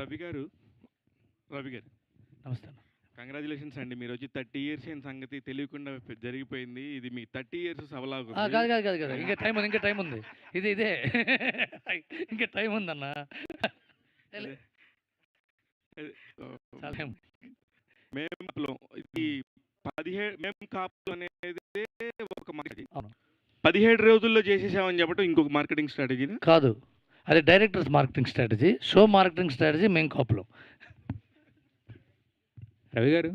రవి గారు, రవి గారు నమస్తే అన్న. కంగ్రాచులేషన్స్ అండి. మీరు వచ్చి 30 ఇయర్స్ అయిన సంగతి తెలియకుండా జరిగిపోయింది. ఇది మీ 30 ఇయర్స్ కాదు సభలాగుంది. కాదు కాదు కాదు కదా, ఇంకా టైం ఉంది, ఇంకా టైం ఉంది. ఇదే ఇంకా టైం ఉందన్న. అదే, అదే, చాలా టైం. మేము ఇది 17 మేము కాపులు అనేది ఒక మార్కెటింగ్, అవును 17 రోజుల్లో చేసేసామని చెప్పడం ఇంకొక మార్కెటింగ్ స్ట్రాటజీనా? కాదు, అది directors marketing strategy, show marketing strategy మేము కాపులో. రవి గారు,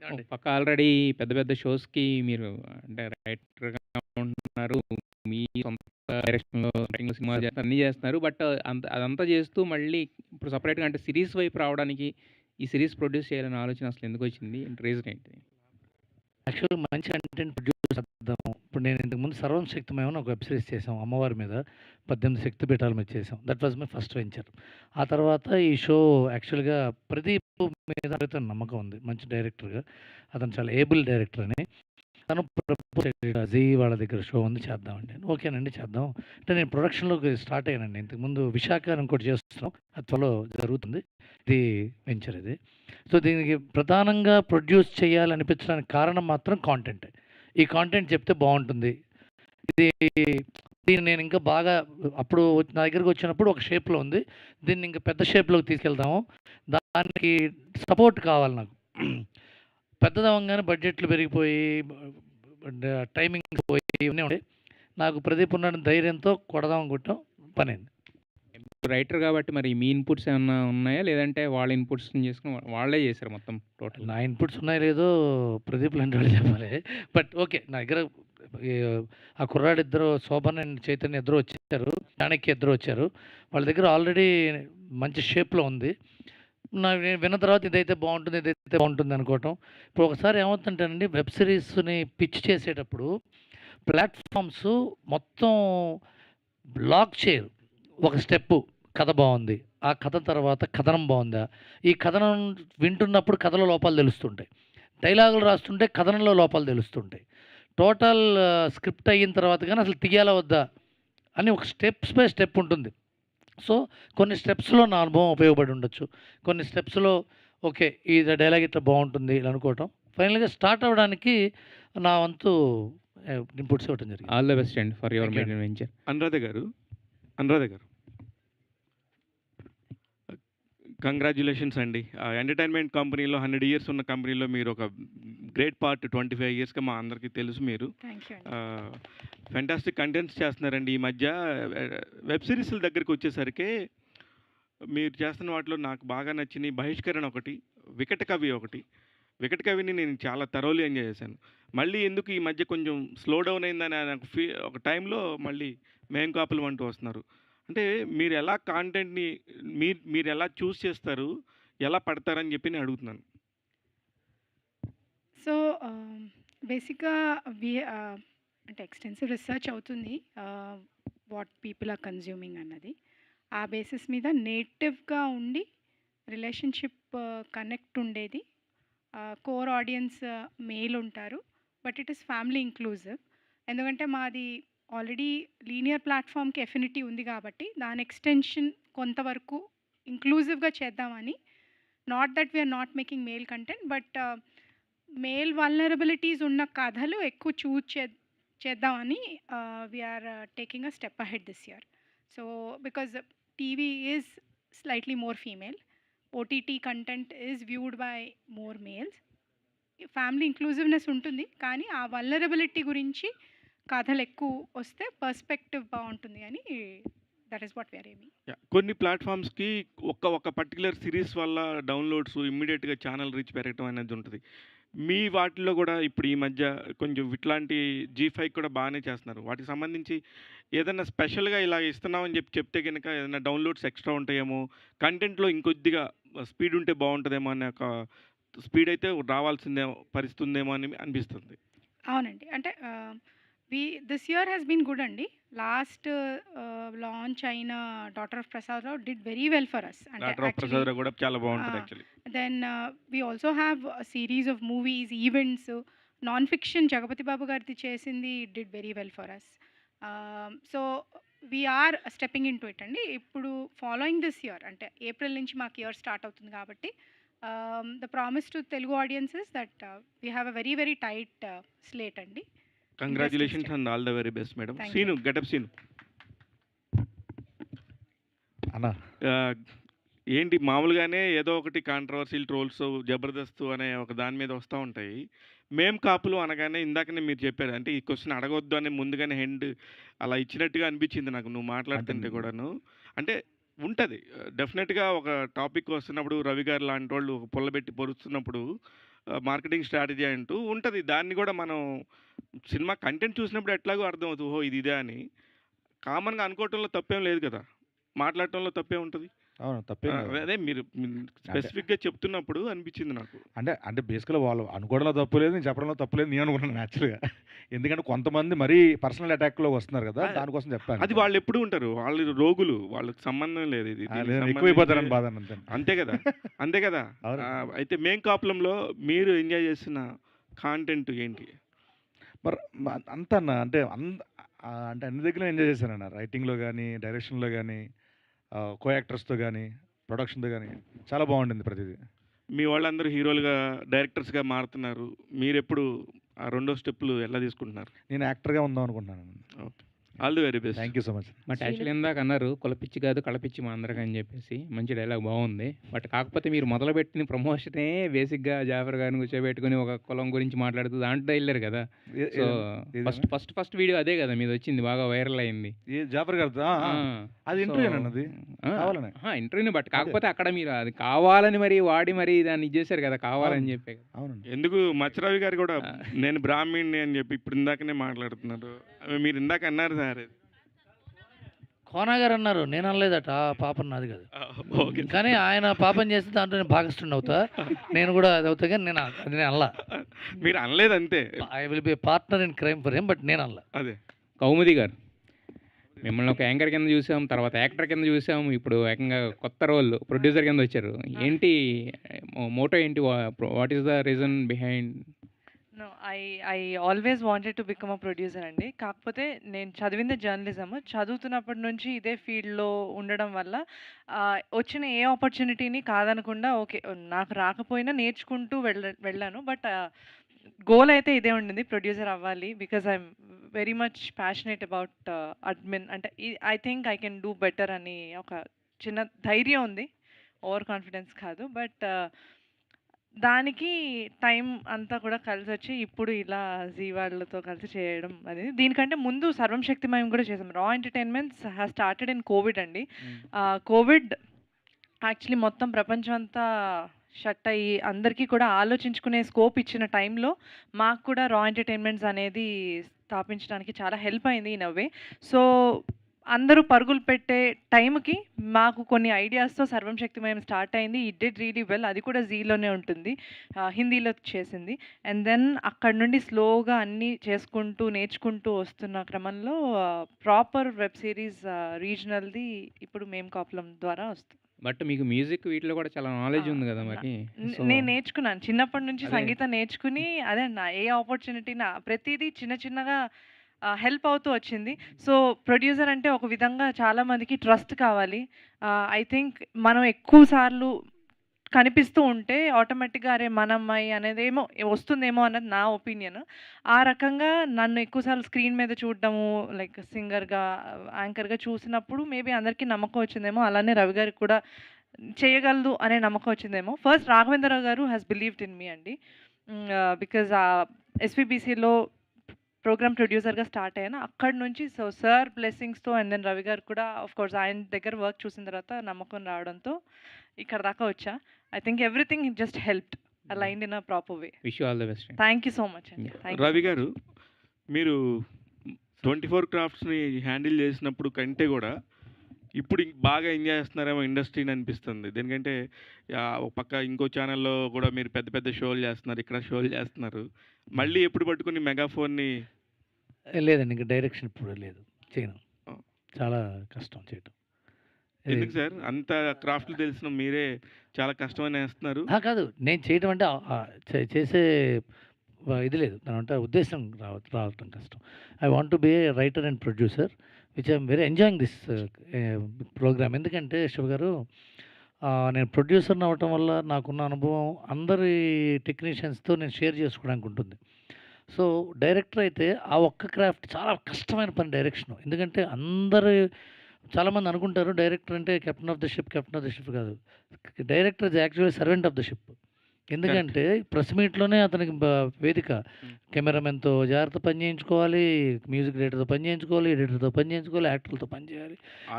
ఏమండి? పక్క ఆల్రెడీ పెద్ద పెద్ద షోస్కి మీరు అంటే రైటర్గా ఉంటున్నారు, మీ సొంత డైరెక్షన్లో రైటింగ్ సినిమా చేస్తారు, అన్నీ చేస్తున్నారు. బట్ అదంతా చేస్తూ మళ్ళీ ఇప్పుడు సపరేట్గా అంటే సిరీస్ వైపు రావడానికి ఈ సిరీస్ ప్రొడ్యూస్ చేయాలనే ఆలోచన అసలు ఎందుకు వచ్చింది? రీజన్ ఏంటి? యాక్చువల్గా మంచి కంటెంట్ ప్రొడ్యూస్ చేద్దాము. ఇప్పుడు నేను ఇంతకుముందు సర్వం శక్తిమయం అని ఒక వెబ్ సిరీస్ చేసాం, అమ్మవారి మీద 18 శక్తిపీఠాల మీద చేసాం. That was my first venture. ఆ తర్వాత ఈ షో యాక్చువల్గా ప్రదీప్ మీద అతను నమ్మకం ఉంది, మంచి డైరెక్టర్గా. అతను చాలా ఏబుల్ డైరెక్టర్ అని. తను ప్రపోజ్ జీ వాళ్ళ దగ్గర షో ఉంది, చేద్దామండి. ఓకేనండి చేద్దాం అంటే నేను ప్రొడక్షన్లోకి స్టార్ట్ అయ్యానండి. ఇంతకుముందు విశాఖ అని ఇంకోటి చేస్తున్నాం, అది త్వరలో జరుగుతుంది. ఇది వెంచర్ ఇది. సో దీనికి ప్రధానంగా ప్రొడ్యూస్ చేయాలనిపించడానికి కారణం మాత్రం కాంటెంట్. ఈ కాంటెంట్ చెప్తే బాగుంటుంది. ఇది దీన్ని నేను ఇంకా బాగా అప్పుడు నా దగ్గరికి వచ్చినప్పుడు ఒక షేప్లో ఉంది, దీన్ని ఇంకా పెద్ద షేప్లోకి తీసుకెళ్తాము. దానికి సపోర్ట్ కావాలి నాకు. పెద్దదవంగానే బడ్జెట్లు పెరిగిపోయి టైమింగ్ పోయి ఇవన్నీ ఉండే. నాకు ప్రదీప్ ఉన్న ధైర్యంతో కొడదాం అనుకుంటాం, పనైంది. రైటర్ కాబట్టి మరి మీ ఇన్పుట్స్ ఏమన్నా ఉన్నాయా, లేదంటే వాళ్ళ ఇన్పుట్స్ చేసుకుని వాళ్ళే చేశారు మొత్తం టోటల్? నా ఇన్పుట్స్ ఉన్నాయో లేదో ప్రదీప్ లాంటి వాళ్ళు చెప్పాలి. బట్ ఓకే, నా దగ్గర ఆ కుర్రాడు ఇద్దరు, శోభన్ అండ్ చైతన్య ఇద్దరు వచ్చారు, చాణక్య ఇద్దరు వచ్చారు. వాళ్ళ దగ్గర ఆల్రెడీ మంచి షేప్లో ఉంది. నేను విన్న తర్వాత ఇదైతే బాగుంటుంది, ఇదైతే బాగుంటుంది అనుకోవటం. ఇప్పుడు ఒకసారి ఏమవుతుంటానండి, వెబ్ సిరీస్ని పిచ్ చేసేటప్పుడు ప్లాట్ఫామ్స్ మొత్తం లాక్ చేయరు. ఒక స్టెప్పు కథ బాగుంది, ఆ కథ తర్వాత కథనం బాగుందా, ఈ కథనం వింటున్నప్పుడు కథలో లోపాలు తెలుస్తుంటాయి, డైలాగులు రాస్తుంటే కథనంలో లోపాలు తెలుస్తుంటాయి. టోటల్ స్క్రిప్ట్ అయిన తర్వాత కానీ అసలు తీయాలా వద్దా అని ఒక స్టెప్స్ బై స్టెప్ ఉంటుంది. సో కొన్ని స్టెప్స్లో నా అనుభవం ఉపయోగపడి ఉండొచ్చు, కొన్ని స్టెప్స్లో ఓకే ఈ డైలాగ్ ఇట్లా బాగుంటుంది ఇలా అనుకోవటం. ఫైనల్గా స్టార్ట్ అవ్వడానికి నా వంతు ఇన్పుట్స్ ఇవ్వటం జరిగింది. All the best and for your Thank you. Made venture. Anuradha గారు, కంగ్రాచులేషన్స్ అండి. ఎంటర్టైన్మెంట్ కంపెనీలో 100 ఇయర్స్ ఉన్న కంపెనీలో మీరు ఒక గ్రేట్ పార్ట్ 25 ఇయర్స్గా మా అందరికీ తెలుసు. మీరు థ్యాంక్ యూ. ఫెంటాస్టిక్ కంటెంట్స్ చేస్తున్నారండి. ఈ మధ్య వెబ్ సిరీస్ల దగ్గరికి వచ్చేసరికి మీరు చేస్తున్న వాటిలో నాకు బాగా నచ్చినాయి బహిష్కరణ ఒకటి, వికట కవి ఒకటి. వికట కవిని నేను చాలా థరోలీ ఎంజాయ్ చేశాను. మళ్ళీ ఎందుకు ఈ మధ్య కొంచెం స్లో డౌన్ అయిందని నాకు ఒక టైంలో మళ్ళీ మేం కాపులు అంటూ వస్తున్నారు. అంటే మీరు ఎలా కాంటెంట్ని మీరు ఎలా చూస్ చేస్తారు, ఎలా పడతారని చెప్పి నేను అడుగుతున్నాను. సో బేసిక్గా అంటే ఎక్స్టెన్సివ్ రీసెర్చ్ అవుతుంది వాట్ పీపుల్ ఆర్ కన్జ్యూమింగ్ అన్నది. ఆ బేసిస్ మీద నేటివ్గా ఉండి రిలేషన్షిప్ కనెక్ట్ ఉండేది. కోర్ ఆడియన్స్ మేల్ ఉంటారు, but it is family inclusive. ఎందుకంటే మాది ఆల్రెడీ లీనియర్ ప్లాట్ఫామ్కి ఎఫినిటీ ఉంది కాబట్టి దాని ఎక్స్టెన్షన్ కొంతవరకు ఇంక్లూజివ్గా చేద్దామని. Not that we're not making male content, but male vulnerabilities ఉన్న కథలు ఎక్కువ చేద్దామని we're taking a step ahead this year. So because TV is slightly more female, OTT content is viewed by more males. Family inclusiveness ఉంటుంది, కానీ ఆ vulnerability గురించి కథలు ఎక్కువ వస్తే పర్స్పెక్టివ్ బాగుంటుంది అని. That is what we're aiming. కొన్ని ప్లాట్ఫామ్స్కి ఒక పర్టికులర్ సిరీస్ వల్ల డౌన్లోడ్స్ ఇమ్మీడియట్గా ఛానల్ రీచ్ పెరగటం అనేది ఉంటుంది. మీ వాటిలో కూడా ఇప్పుడు ఈ మధ్య కొంచెం ఇట్లాంటి G5 కూడా బాగానే చేస్తున్నారు. వాటికి సంబంధించి ఏదైనా స్పెషల్గా ఇలా ఇస్తున్నామని చెప్తే కనుక ఏదైనా డౌన్లోడ్స్ ఎక్స్ట్రా ఉంటాయేమో, కంటెంట్లో ఇంకొద్దిగా స్పీడ్ ఉంటే బాగుంటుందేమో అనే ఒక స్పీడ్ అయితే రావాల్సిందే పరిస్థితి ఉందేమో అని అనిపిస్తుంది. అవునండి, అంటే this year has been good అండి. లాస్ట్ లాంచ్ అయిన daughter of Prasad Rao did very well for us. Doctor of Prasad Rao కూడా చాలా బాగుంటుంది actually. Then we also have series of movies, events. Non fiction Jagapathi Babu గారిది చేసింది did very well for us. So we're stepping into it అండి. ఇప్పుడు following this year అంటే April నుంచి మాకు ఇయర్ స్టార్ట్ అవుతుంది కాబట్టి the promise to Telugu audiences that we have a very very tight slate అండి. Congratulations and all the very best madam. Thank Seenu getup Seenu అన్న ఏంటి మామూలుగానే ఏదో ఒకటి కాంట్రవర్సీలు ట్రోల్స్ జబర్దస్త్ అనే ఒక దాని మీద వస్తూ ఉంటాయి. మేం కాపులు అనగానే ఇందాకనే మీరు చెప్పారు అంటే ఈ క్వశ్చన్ అడగొద్దు అని ముందుగానే హెండ్ అలా ఇచ్చినట్టుగా అనిపించింది నాకు నువ్వు మాట్లాడుతుంటే కూడాను. అంటే ఉంటుంది డెఫినెట్గా ఒక టాపిక్ వస్తున్నప్పుడు రవి గారు లాంటి వాళ్ళు ఒక పుల్లబెట్టి పొరుస్తున్నప్పుడు మార్కెటింగ్ స్ట్రాటజీ అంటూ ఉంటుంది. దాన్ని కూడా మనం సినిమా కంటెంట్ చూసినప్పుడు ఎట్లాగో అర్థమవుతుంది ఓహో ఇది ఇదే అని. కామన్గా అనుకోవటంలో తప్పేం లేదు కదా, మాట్లాడటంలో తప్పే ఉంటుంది. అవును తప్పేం కాదు. అదే మీరు స్పెసిఫిక్గా చెప్తున్నప్పుడు అనిపించింది నాకు. అంటే బేసికల్గా వాళ్ళు అనుకోవడంలో తప్పు లేదు, నేను చెప్పడంలో తప్పు లేదు నేను అనుకున్నాను యాక్చువల్గా. ఎందుకంటే కొంతమంది మరీ పర్సనల్ అటాక్లో వస్తున్నారు కదా, దానికోసం చెప్పాను. అది వాళ్ళు ఎప్పుడు ఉంటారు, వాళ్ళు రోగులు, వాళ్ళకి సంబంధం లేదు ఇది దీనికి ఎక్కువైపోతారని బాధ అంతే. అంతే కదా అంతే కదా. అవును. అయితే మేం కాపులంలో మీరు ఎంజాయ్ చేసిన కాంటెంట్ ఏంటి? మరి అంత అన్న అంటే అంటే అన్ని దగ్గర ఎంజాయ్ చేశానన్న. రైటింగ్లో కానీ, డైరెక్షన్లో కానీ, కో యాక్టర్స్తో కానీ, ప్రొడక్షన్తో కానీ చాలా బాగుండింది ప్రతిదీ. మీ వాళ్ళందరూ హీరోలుగా డైరెక్టర్స్గా మారుతున్నారు, మీరెప్పుడు ఆ రెండో స్టెప్లు ఎలా తీసుకుంటున్నారు? నేను యాక్టర్గా ఉందాం అనుకుంటున్నాను. Okay, all the very best. Thank you so much. But actually ఇందాక అన్నారు కులపిచ్చి కాదు కళపిచ్చి మా అందరికి అని చెప్పేసి, మంచి డైలాగ్ బాగుంది. బట్ కాకపోతే మీరు మొదలుపెట్టిన ప్రమోషనే బేసిక్గా జాఫర్ గారిని కూర్చోబెట్టుకుని ఒక కులం గురించి మాట్లాడుతూ దాంట్లో వెళ్ళారు కదా. సో ఫస్ట్ వీడియో అదే కదా మీది వచ్చింది, బాగా వైరల్ అయింది. జాఫర్ గారు అది ఇంటర్వ్యూ అన్నది కావాలని ఇంటర్వ్యూని. బట్ కాకపోతే అక్కడ మీరు అది కావాలని మరి వాడి మరి దాన్ని ఇచ్చేసారు కదా, కావాలని చెప్పి. అవునండి. ఎందుకు మచ్చరావి గారు కూడా నేను బ్రాహ్మణ్ణి అని చెప్పి ఇప్పుడు ఇందాకనే మాట్లాడుతున్నారు. మీరు ఇందాక అన్నారు సార్, కోనా గారు అన్నారు, నేను అనలేదట, ఆ పాపం నాది కాదు. ఓకే, కానీ ఆయన పాపం చేస్తే దాంట్లో నేను భాగస్థుడిని అవుతా, నేను కూడా అది అవుతా. కానీ నేను అనలా, మీరు అనలేదు అంతే. I will be partner in crime for him, but నేను అనలా. అదే కౌముది గారు మిమ్మల్ని ఒక యాంకర్ కింద చూసాం, తర్వాత యాక్టర్ కింద చూసాం, ఇప్పుడు ఏకంగా కొత్త రోల్ ప్రొడ్యూసర్ కింద వచ్చారు. ఏంటి మోటో ఏంటి, what is the reason behind? No, I always wanted to become a producer అండి. కాకపోతే నేను చదివింది జర్నలిజం. చదువుతున్నప్పటి నుంచి ఇదే ఫీల్డ్లో ఉండడం వల్ల వచ్చిన ఏ ఆపర్చునిటీని కాదనకుండా ఓకే నాకు రాకపోయినా నేర్చుకుంటూ వెళ్ళాను. బట్ గోల్ అయితే ఇదే ఉండింది, ప్రొడ్యూసర్ అవ్వాలి. Because I'm very much passionate about admin. అంటే I think I can do better అని ఒక చిన్న ధైర్యం ఉంది, ఓవర్ కాన్ఫిడెన్స్ కాదు. బట్ దానికి టైం అంతా కూడా కలిసి వచ్చి ఇప్పుడు ఇలా జీ వాళ్ళతో కలిసి చేయడం అనేది. దీనికంటే ముందు సర్వం శక్తిమయం కూడా చేసాం. రా entertainments has started in Covid అండి. కోవిడ్ యాక్చువల్లీ మొత్తం ప్రపంచం అంతా షట్ అయ్యి అందరికీ కూడా ఆలోచించుకునే స్కోప్ ఇచ్చిన టైంలో మాకు కూడా రా ఎంటర్టైన్మెంట్స్ అనేది స్థాపించడానికి చాలా హెల్ప్ అయింది ఇన్ అ వే. సో అందరూ పరుగులు పెట్టే టైంకి మాకు కొన్ని ఐడియాస్తో సర్వం శక్తిమయం స్టార్ట్ అయింది. It did really well. అది కూడా జీలోనే ఉంటుంది, హిందీలో చేసింది. అండ్ దెన్ అక్కడ నుండి స్లోగా అన్నీ చేసుకుంటూ నేర్చుకుంటూ వస్తున్న క్రమంలో ప్రాపర్ వెబ్ సిరీస్ రీజనల్ది ఇప్పుడు మేం కాపులం ద్వారా వస్తుంది. బట్ మీకు మ్యూజిక్ వీటిలో కూడా చాలా నాలెడ్జ్ ఉంది కదా మరి. నేను నేర్చుకున్నాను చిన్నప్పటి నుంచి సంగీతం నేర్చుకుని, అదే నా ఏ ఆపర్చునిటీ ప్రతిదీ చిన్న చిన్నగా హెల్ప్ అవుతూ వచ్చింది. సో ప్రొడ్యూసర్ అంటే ఒక విధంగా చాలామందికి ట్రస్ట్ కావాలి. ఐ థింక్ మనం ఎక్కువ సార్లు కనిపిస్తూ ఉంటే ఆటోమేటిక్గా అరే మన అమ్మాయి అనేది ఏమో వస్తుందేమో అన్నది నా ఒపీనియన్. ఆ రకంగా నన్ను ఎక్కువసార్లు స్క్రీన్ మీద చూడడము, లైక్ సింగర్గా యాంకర్గా చూసినప్పుడు మేబీ అందరికీ నమ్మకం వచ్చిందేమో. అలానే రవి గారికి కూడా చేయగలదు అనే నమ్మకం వచ్చిందేమో. ఫస్ట్ రాఘవేంద్రరావు గారు హ్యాస్ బిలీవ్డ్ ఇన్ మీ అండి. బికాజ్ ఎస్విబిసిలో ప్రోగ్రామ్ ప్రొడ్యూసర్గా స్టార్ట్ అయ్యాను అక్కడి నుంచి. సో సార్ బ్లెస్సింగ్స్తో అండ్ దెన్ రవి గారు కూడా ఆఫ్ కోర్స్ ఆయన దగ్గర వర్క్ చూసిన తర్వాత నమ్మకం రావడంతో ఇక్కడ దాకా వచ్చా. I think everything just helped aligned in a proper way. Wish you all the best. Thank you so much అండి. రవి గారు, మీరు 24 క్రాఫ్ట్స్ని హ్యాండిల్ చేసినప్పుడు కంటే కూడా ఇప్పుడు బాగా ఎంజాయ్ చేస్తున్నారేమో ఇండస్ట్రీని అనిపిస్తుంది. దేనికంటే ఒక పక్క ఇంకో ఛానల్లో కూడా మీరు పెద్ద పెద్ద షోలు చేస్తున్నారు, ఇక్కడ షోలు చేస్తున్నారు. మళ్ళీ ఎప్పుడు పట్టుకుని మెగాఫోన్ని? లేదండి, ఇంకా డైరెక్షన్ ఇప్పుడు లేదు, చేయను. చాలా కష్టం చేయటం. ఎందుకు సార్ అంత క్రాఫ్ట్లు తెలిసిన మీరే చాలా కష్టమని వేస్తున్నారు? కాదు, నేను చేయటం అంటే చేసే ఇది లేదు. దానంటే ఉద్దేశం రావటం కష్టం. I want to be a writer and producer which I'm very enjoying this program. ఎందుకంటే శివ గారు, నేను ప్రొడ్యూసర్‌ని అవ్వటం వల్ల నాకున్న అనుభవం అందరి టెక్నీషియన్స్‌తో నేను షేర్ చేసుకోవడానికి ఉంటుంది. సో, డైరెక్టర్ అయితే ఆ ఒక్క క్రాఫ్ట్ చాలా కష్టమైన పని డైరెక్షను. ఎందుకంటే చాలామంది అనుకుంటారు డైరెక్టర్ అంటే కెప్టెన్ ఆఫ్ ద షిప్ కాదు. Director is actually servant of the ship. ఎందుకంటే ప్రెస్ మీట్‌లోనే అతనికి వేదిక. కెమెరామెన్‌తో జాగ్రత్త పని చేయించుకోవాలి, మ్యూజిక్ డైరెక్టర్‌తో పని చేయించుకోవాలి, ఎడిటర్‌తో పని చేయించుకోవాలి, యాక్టర్లతో పని చేయాలి.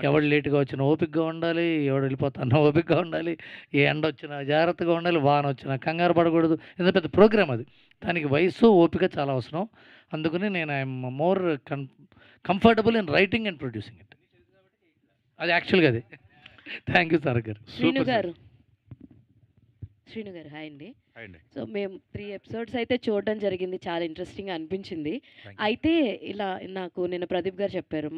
ఎవడు లేట్‌గా వచ్చినా ఓపికగా ఉండాలి, ఎవడు వెళ్ళిపోతానో ఓపికగా ఉండాలి, ఏ ఎండొచ్చినా జాగ్రత్తగా ఉండాలి, వానొచ్చినా కంగారు పడకూడదు. ఇంత పెద్ద ప్రోగ్రామ్ అది. దానికి వయస్సు, ఓపిక చాలా అవసరం. అందుకని నేను I'm more comfortable in writing and producing it. అది యాక్చువల్‌గా అది. థ్యాంక్ యూ తారక్ గారు. Super sir. శ్రీను గారు హాయ్ అండి. హాయ్ అండి. సో మేము 3 ఎపిసోడ్స్ అయితే చూడడం జరిగింది. చాలా ఇంట్రెస్టింగ్‌గా అనిపించింది. Thank you. అయితే ఇలా నాకు నిన్న ప్రదీప్ గారు చెప్పారు.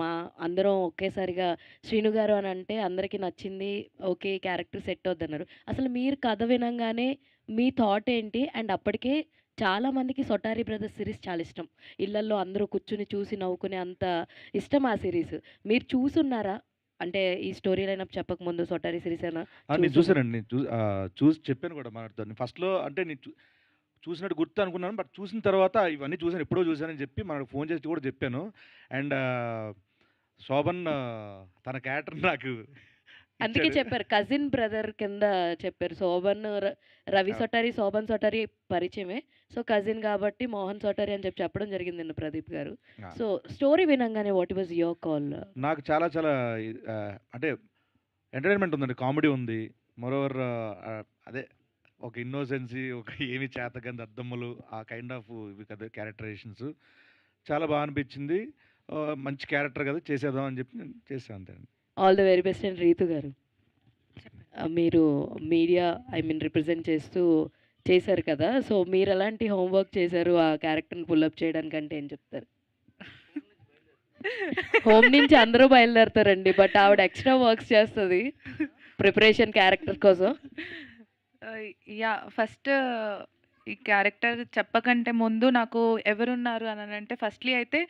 అందరం ఒకేసారిగా శ్రీను గారు అని అంటే అందరికీ నచ్చింది. ఓకే. క్యారెక్టర్ సెట్ అవుద్దన్నారు. అసలు మీరు కథ వినంగానే మీ థాట్ ఏంటి? అండ్ అప్పటికే చాలా మందికి 'సొటారి బ్రదర్స్' సిరీస్ చాలా ఇష్టం. ఇళ్లల్లో అందరూ కూర్చొని చూసి నవ్వుకునే అంత ఇష్టం ఆ సిరీస్. మీరు చూసున్నారా? అంటే ఈ స్టోరీ లైనప్ చెప్పకముందు 'సొటారి' సిరీస్ ఏమైనా నేను చూసున్నారా? చూసానండి. నేను చూసి చెప్పాను కూడా మనతో. ఫస్ట్‌లో అంటే నేను చూసినట్టు గుర్తు అనుకున్నాను. బట్ చూసిన తర్వాత ఇవన్నీ చూసాను, ఎప్పుడో చూసానని చెప్పి మనకు ఫోన్ చేసి కూడా చెప్పాను. అండ్ శోభన్ తన క్యారెక్టర్ నాకు అందుకే ఇచ్చాడు. చెప్పారు. కజిన్ బ్రదర్ కింద చెప్పారు. రవి ఆ! సొటారి, శోభన్ సొటారి పరిచయమే. సో, కజిన్ కాబట్టి మోహన్ సొటారి అని చెప్పడం జరిగింది నిన్న ప్రదీప్ గారు. ఆ! సో, స్టోరీ వినంగానే వాట్ వాస్ యువర్ కాల్? నాకు చాలా చాలా అంటే ఎంటర్‌టైన్‌మెంట్ ఉందండి. కామెడీ ఉంది. మోరోవర్ అదే ఒక ఇన్నోసెన్సీ, ఒక ఏమి చేతకాని దద్దమ్మలు, ఆ కైండ్ ఆఫ్ ఇవి కదా క్యారెక్టరైజేషన్స్ చాలా బాగా అనిపించింది. మంచి క్యారెక్టర్ కదా, చేసేద్దాం అని చెప్పి నేను చేశాను అంతే అండి. All the very best and Ritu గారు. మీరు మీడియా రిప్రజెంట్ చేస్తూ చేశారు కదా! సో, మీరు ఎలాంటి హోంవర్క్ చేశారు ఆ క్యారెక్టర్‌ని పుల్ చేయడానికంటే ఏం చెప్తారు? హోమ్ నుంచి అందరూ బయలుదేరతారండి. బట్ ఆవిడ ఎక్స్‌ట్రా వర్క్స్ చేస్తది. ప్రిపరేషన్ క్యారెక్టర్ కోసం. ఫస్ట్ ఈ క్యారెక్టర్ చెప్పకంటే ముందు నాకు ఎవరున్నారు అనంటే ఫస్ట్‌లీ అయితే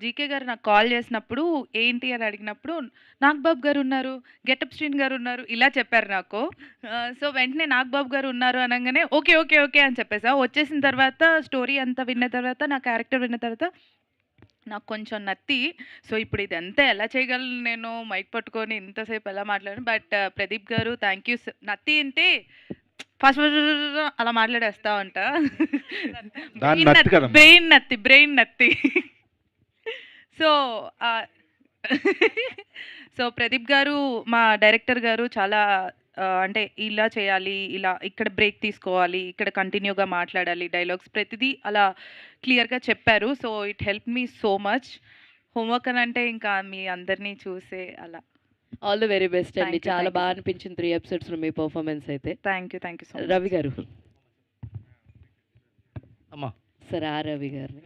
జీకే గారు నాకు కాల్ చేసినప్పుడు ఏంటి అని అడిగినప్పుడు నాగబాబు గారు ఉన్నారు, గెటప్ శ్రీన్ గారు ఉన్నారు ఇలా చెప్పారు నాకు. సో, వెంటనే నాగబాబు గారు ఉన్నారు అనంగానే ఓకే, ఓకే, ఓకే అని చెప్పేసా. వచ్చేసిన తర్వాత స్టోరీ అంతా విన్న తర్వాత, నా క్యారెక్టర్ విన్న తర్వాత నాకు కొంచెం నత్తి. సో, ఇప్పుడు ఇదంతా ఎలా చేయగలను నేను మైక్ పట్టుకొని ఇంతసేపు ఎలా మాట్లాడాను. బట్ ప్రదీప్ గారు థ్యాంక్ యూ. నత్తి అంటే ఫస్ట్ అలా మాట్లాడేస్తా ఉంటా. దాని నత్తి కదమ్మా. బ్రెయిన్ నత్తి. సో, సో ప్రదీప్ గారు మా డైరెక్టర్ గారు చాలా అంటే ఇలా చేయాలి, ఇలా ఇక్కడ బ్రేక్ తీసుకోవాలి, ఇక్కడ కంటిన్యూగా మాట్లాడాలి, డైలాగ్స్ ప్రతిదీ అలా క్లియర్‌గా చెప్పారు. So, it help me so much. Homework అని అంటే ఇంకా మీ అందరినీ చూసే అలా. ఆల్ ది వెరీ బెస్ట్ అండి. థ్యాంక్ యూ, చాలా థ్యాంక్ యూ బాగా సో మచ్. అనిపించింది 3 ఎపిసోడ్స్‌లో మీ పెర్ఫార్మెన్స్ అయితే. Thank you so much. Ravi garu. అమ్మా. Sir Ravi garu.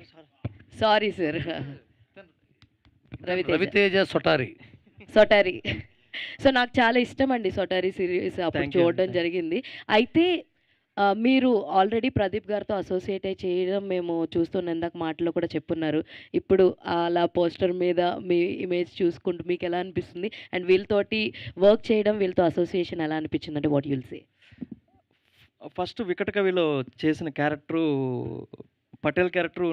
Sorry sir. Raviteja సొటారి. సొటారి. సో, నాకు చాలా ఇష్టం అండి 'సొటారి' సిరీస్. అప్పుడు థ్యాంక్ యూ అండి. చూడడం థ్యాంక్ జరిగింది. అయితే మీరు ఆల్రెడీ ప్రదీప్ గారితో అసోసియేట్ అయ్యి చేయడం మేము చూస్తున్నాం. ఇందాక మాటలో కూడా చెప్పున్నారు. ఇప్పుడు అలా పోస్టర్ మీద మీ ఇమేజ్ చూసుకుంటూ మీకు ఎలా అనిపిస్తుంది? అండ్ వీళ్ళతోటి వర్క్ చేయడం, వీళ్ళతో అసోసియేషన్ ఎలా అనిపించింది? అంటే what you will say? First 'వికట కవిలో' చేసిన క్యారెక్టరు పటేల్ క్యారెక్టరు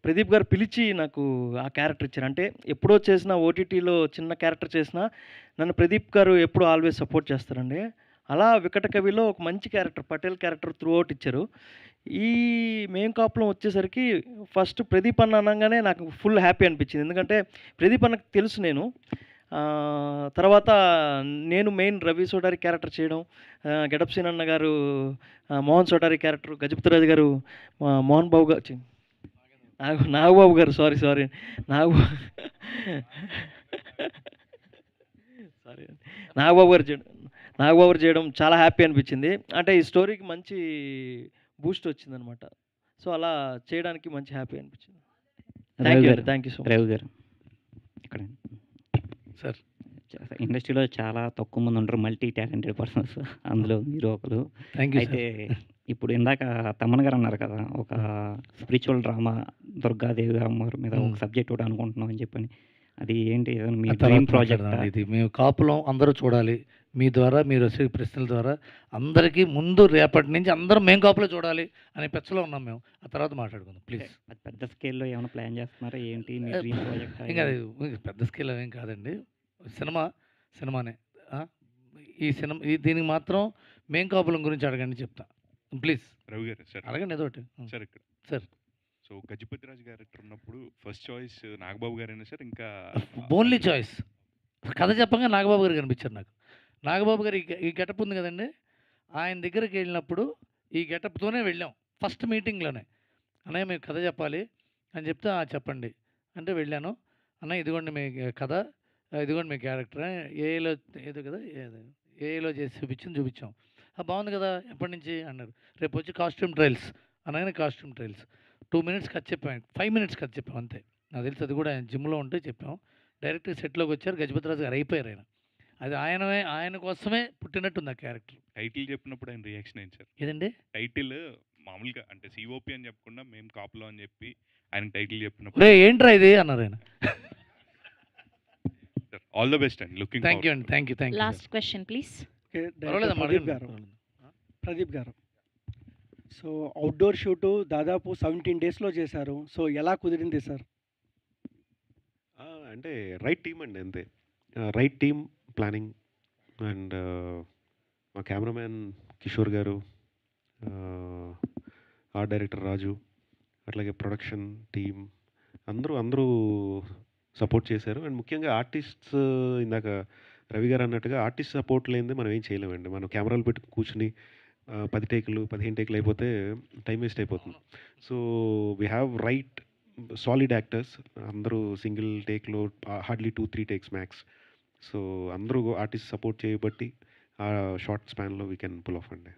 ప్రదీప్ గారు పిలిచి నాకు ఆ క్యారెక్టర్ ఇచ్చారు. అంటే ఎప్పుడో చేసిన ఓటీటీలో చిన్న క్యారెక్టర్ చేసినా నన్ను ప్రదీప్ గారు ఎప్పుడు ఆల్వేస్ సపోర్ట్ చేస్తారండి. అలా 'వికట కవిలో' ఒక మంచి character Patel character through out ఇచ్చారు. ఈ మెయిన్ కాపులం వచ్చేసరికి ఫస్ట్ ప్రదీప్ అన్న అనగానే నాకు ఫుల్ హ్యాపీ అనిపించింది. ఎందుకంటే ప్రదీప్ అన్నకు తెలుసు నేను. తర్వాత నేను మెయిన్ రవి సోటారి క్యారెక్టర్ చేయడం, గెటప్ సీన్ అన్న గారు మోహన్ సోటారి క్యారెక్టర్, గజపతిరాజు గారు మోహన్ బాబు గారు నాగబాబు గారు సారీ సారీ నాగబాబు గారు చేయడం చాలా హ్యాపీ అనిపించింది. అంటే ఈ స్టోరీకి మంచి బూస్ట్ వచ్చిందనమాట. సో అలా చేయడానికి మంచి హ్యాపీ అనిపించింది. Thank you so much. Ravi గారు ఇక్కడ సార్. ఇండస్ట్రీలో చాలా తక్కువ మంది ఉంటారు మల్టీ టాలెంటెడ్ పర్సన్స్. అందులో మీరు ఒకరు. థ్యాంక్ యూ అయితే ఇప్పుడు ఇందాక తమన్ గారు అన్నారు కదా! ఒక స్పిరిచువల్ డ్రామా దుర్గాదేవి అమ్మవారి మీద ఒక సబ్జెక్ట్ ఒకటి అనుకుంటున్నాం అని చెప్పని. అది ఏంటి? ఏదైనా మీ ఆ తర్వాత డ్రీమ్ ప్రాజెక్టా? మాట్లాడదాం. ఇది మేము కాపులం అందరూ చూడాలి. మీ ద్వారా మీరు వచ్చే ప్రశ్నల ద్వారా అందరికీ ముందు రేపటి నుంచి అందరం మేము కాపులో చూడాలి అనే పెచ్చలో ఉన్నాం మేము. ఆ తర్వాత మాట్లాడుకుందాం అంటే ప్లీజ్. అది పెద్ద స్కేల్‌లో ఏమైనా ప్లాన్ చేస్తున్నారా? ఏంటి మీ ఏ, డ్రీమ్ ప్రాజెక్టా? ఇంకా అది పెద్ద స్కేల్ అవేం కాదండి. సినిమానే. ఆ! దీనికి మాత్రం మేం కాపులం గురించి అడగండి చెప్తా. ప్లీజ్ రవి గారు సార్ అడగండి ఏదో ఒకటి. సార్ ఇక్కడ సార్ సో గజపతి రాజు క్యారెక్టర్ ఉన్నప్పుడు ఫస్ట్ చాయిస్ నాగబాబు గారైనా సార్ ఇంకా ఓన్లీ చాయిస్. కథ చెప్పంగా నాగబాబు గారు కనిపించారు నాకు. నాగబాబు గారు ఈ గెటప్ ఉంది కదండీ! ఆయన దగ్గరికి వెళ్ళినప్పుడు ఈ గెటప్‌తోనే వెళ్ళాం. ఫస్ట్ మీటింగ్‌లోనే. అన్నయ్య మీరు కథ చెప్పాలి అని చెప్తే, "ఆ! చెప్పండి" అంటే వెళ్ళాను. "అన్నయ్య ఇదిగోండి మీ కథ, ఇదిగోండి మీ క్యారెక్టర్ ఏఐలో ఏదో కదా ఏఐలో చేసి చూపించాం. బాగుంది కదా! ఎప్పటినుంచి?" అన్నారు. "రేపు వచ్చి కాస్ట్యూమ్ ట్రయల్స్" అనగానే కాస్ట్యూమ్ ట్రయల్స్. 2 మినిట్స్ కథ చెప్పాం. 5 మినిట్స్ కథ చెప్పాం అంతే. నాకు తెలిసి అది కూడా ఆయన జిమ్‌లో ఉంటే చెప్పాం. డైరెక్ట్‌గా సెట్‌లోకి వచ్చారు. గజపతిరాజు గారు అయిపోయారు ఆయన. అది ఆయన కోసమే పుట్టినట్టుంది ఆ క్యారెక్టర్. టైటిల్ చెప్పినప్పుడు ఆయన రియాక్షన్ ఏంటి సార్? ఏదండి? టైటిల్ మామూలుగా అంటే సిఓపి అని చెప్పకుండా మేము కాపులో అని చెప్పి ఆయన టైటిల్ "ఒరేయ్ చెప్పినప్పుడు ఏంట్రా ఇది" అన్నారు ఆయన. సార్ ఆల్ ద బెస్ట్ అండి. లుకింగ్ థ్యాంక్ యూ అండి. Thank you. Last question please. Okay. Director పర్వాలేదమ్మా ప్రదీప్ అడగండి. గారు. పర్వాలేదు. ప్రదీప్ గారు. సో అవుట్‌డోర్ షూటు దాదాపు 17 డేస్‌లో చేశారు. సో ఎలా కుదిరింది సార్? అంటే రైట్ టీమ్ అండి అంతే. రైట్ టీమ్ ప్లానింగ్ అండ్ మా కెమెరామ్యాన్ కిషోర్ గారు, ఆర్ట్ డైరెక్టర్ రాజు, అట్లాగే ప్రొడక్షన్ టీమ్ అందరూ సపోర్ట్ చేశారు. అండ్ ముఖ్యంగా ఆర్టిస్ట్స్ ఇందాక రవి గారు అన్నట్టుగా ఆర్టిస్ట్ సపోర్ట్ లేనిదే మనం ఏం చేయలేమండి. మనం కెమెరాలు పెట్టి కూర్చుని 10 టేకులు 15 టేకులు అయిపోతే టైం వేస్ట్ అయిపోతుంది. So we have right solid actors. అందరూ సింగిల్ టేక్లో హార్డ్లీ 2-3 టేక్స్ మ్యాక్స్. సో అందరూ ఆర్టిస్ట్ సపోర్ట్ చేయబట్టి ఆ షార్ట్ స్పాన్లో వీ కెన్ పుల్ ఆఫ్ అండి.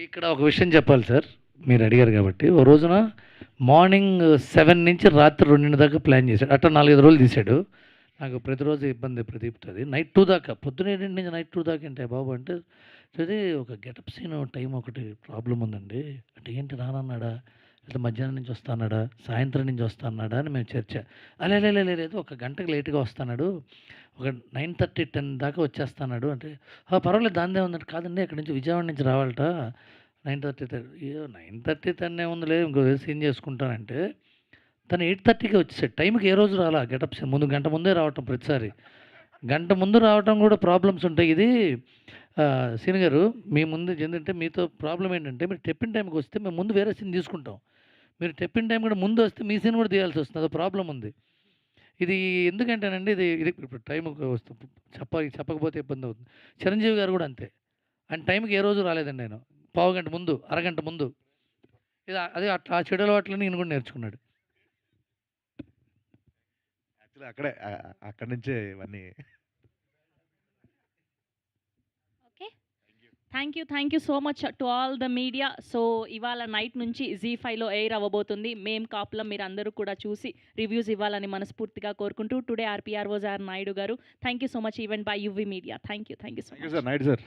ఇక్కడ ఒక విషయం చెప్పాలి సార్. మీరు అడిగారు కాబట్టి. ఓ రోజున మార్నింగ్ 7 నుంచి రాత్రి 2 దాకా ప్లాన్ చేశాడు. అట్లా 4-5 రోజులు తీశాడు. నాకు ప్రతిరోజు ఇబ్బంది ప్రదీప్‌తోది. నైట్ 2 దాకా. పొద్దున 7 నుంచి నైట్ 2 దాకా ఏంటే బాబు అంటే, అది ఒక గెటప్ సీన్ టైం ఒకటి ప్రాబ్లమ్ ఉందండి. అంటే ఏంటి రానన్నాడా? లేకపోతే మధ్యాహ్నం నుంచి వస్తా అన్నాడా? సాయంత్రం నుంచి వస్తా అన్నాడా? అని మేము చర్చ. లేదు ఒక గంటకి లేట్‌గా వస్తాన్నాడు. ఒక 9:30, 10 దాకా వచ్చేస్తాన్నాడు అంటే, పర్వాలేదు దానిదేముందంటే, కాదండి అక్కడి నుంచి విజయవాడ నుంచి రావాలట 9:30 అయ్యో 9:30, 10 ఏముందిలే ఇంకో సీన్ చేసుకుంటానంటే, తను 8:30కే వచ్చేసాడు. టైంకి ఏ రోజు రాలా గెటప్ సీన్. గంట ముందే రావటం ప్రతిసారి. గంట ముందు రావటం కూడా ప్రాబ్లమ్స్ ఉంటాయి. ఇది సీన్ గారు మీ ముందు ఏంటంటే మీతో ప్రాబ్లమ్ ఏంటంటే, మీరు చెప్పిన టైంకి వస్తే మేము ముందు వేరే సీన్ తీసుకుంటాం. మీరు చెప్పిన టైం కూడా ముందు వస్తే మీ సీన్ కూడా తీయాల్సి వస్తుంది. అదో ప్రాబ్లమ్ ఉంది. ఇది ఎందుకంటేనండి ఇది ఇప్పుడు టైంకి వస్తుంది చెప్పకపోతే ఇబ్బంది అవుతుంది. చిరంజీవి గారు కూడా అంతే. ఆయన టైంకి ఏ రోజు రాలేదండి ఆయన. పావుగంట ముందు, అరగంట ముందు. అదే అట్లా ఆ చెడు అలవాట్లని ఈయన కూడా నేర్చుకున్నాడు. యాక్చువల్లీ అక్కడి నుంచే ఇవన్నీ. Okay. Thank you so much to all the media. So ఇవాళ నైట్ నుంచి జీ5లో ఎయిర్ అవ్వబోతుంది. మేం కాపులం మీరు అందరూ కూడా చూసి రివ్యూస్ ఇవ్వాలని మనస్ఫూర్తిగా కోరుకుంటూ టుడే ఆర్‌పీఆర్ వాజ్ ఆర్ నాయుడు గారు. Thank you so much event by UV media. Thank you so thank you much. Sir. Night sir.